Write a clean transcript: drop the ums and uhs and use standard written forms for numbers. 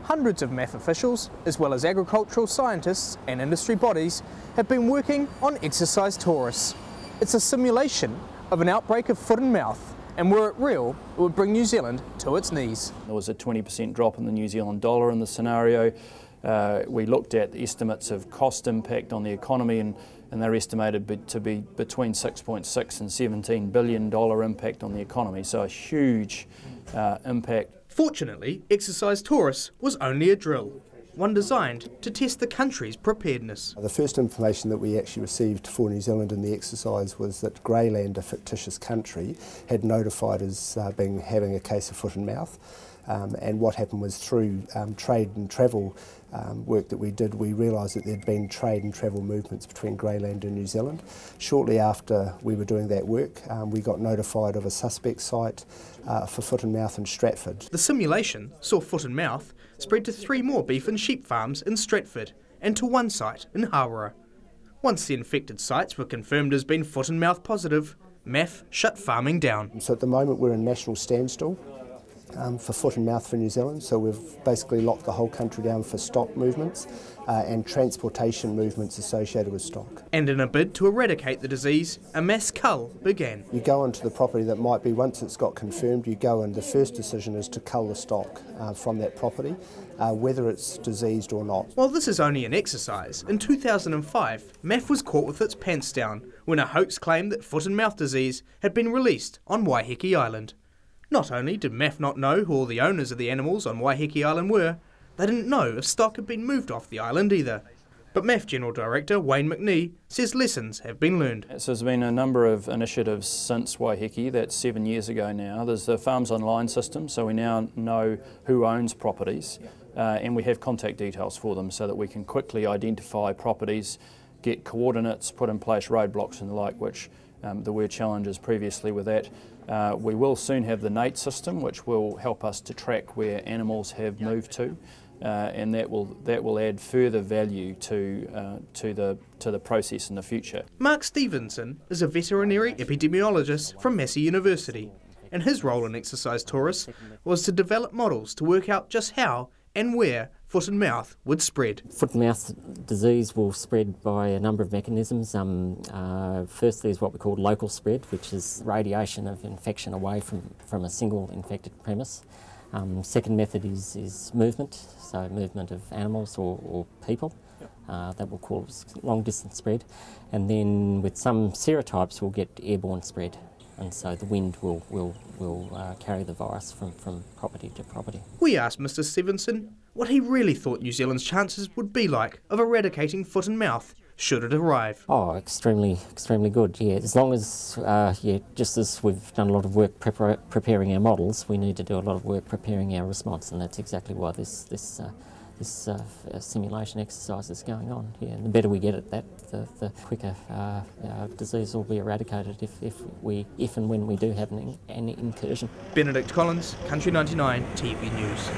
Hundreds of MAF officials, as well as agricultural scientists and industry bodies, have been working on exercise Taurus. It's a simulation of an outbreak of foot and mouth, and were it real, it would bring New Zealand to its knees. There was a 20% drop in the New Zealand dollar in the scenario. We looked at estimates of cost impact on the economy, and they're estimated to be between $6.6 and $17 billion impact on the economy, so a huge impact. Fortunately, exercise Taurus was only a drill, one designed to test the country's preparedness. The first information that we actually received for New Zealand in the exercise was that Greyland, a fictitious country, had notified us having a case of foot and mouth. And what happened was through trade and travel work that we did, we realised that there'd been trade and travel movements between Greyland and New Zealand. Shortly after we were doing that work, we got notified of a suspect site for foot and mouth in Stratford. The simulation saw foot and mouth spread to 3 more beef and sheep farms in Stratford and to 1 site in Hawera. Once the infected sites were confirmed as being foot and mouth positive, MAF shut farming down. So at the moment we're in national standstill for foot and mouth for New Zealand, so we've basically locked the whole country down for stock movements and transportation movements associated with stock. And in a bid to eradicate the disease, a mass cull began. You go onto the property that might be, once it's got confirmed, you go and the first decision is to cull the stock from that property, whether it's diseased or not. While this is only an exercise, in 2005, MAF was caught with its pants down when a hoax claimed that foot and mouth disease had been released on Waiheke Island. Not only did MAF not know who all the owners of the animals on Waiheke Island were, they didn't know if stock had been moved off the island either. But MAF General Director Wayne McNee says lessons have been learned. So there's been a number of initiatives since Waiheke, that's 7 years ago now. There's the Farms Online system, so we now know who owns properties and we have contact details for them so that we can quickly identify properties, get coordinates, put in place roadblocks and the like, which there were challenges previously with that. We will soon have the NATE system, which will help us to track where animals have moved to, and that will add further value to the process in the future. Mark Stevenson is a veterinary epidemiologist from Massey University, and his role in exercise Taurus was to develop models to work out just how and where foot and mouth would spread. Foot and mouth disease will spread by a number of mechanisms. Firstly is what we call local spread, which is radiation of infection away from a single infected premise. Second method is movement, so movement of animals or people. That will cause long distance spread. And then with some serotypes we'll get airborne spread. And so the wind will carry the virus from property to property. We asked Mr. Stevenson what he really thought New Zealand's chances would be like of eradicating foot and mouth should it arrive. Oh, extremely good, yeah. As long as, just as we've done a lot of work preparing our models, we need to do a lot of work preparing our response, and that's exactly why this simulation exercise is going on. Yeah, and the better we get at that, the quicker disease will be eradicated if and when we do have an incursion. Benedict Collins, Country 99 TV News.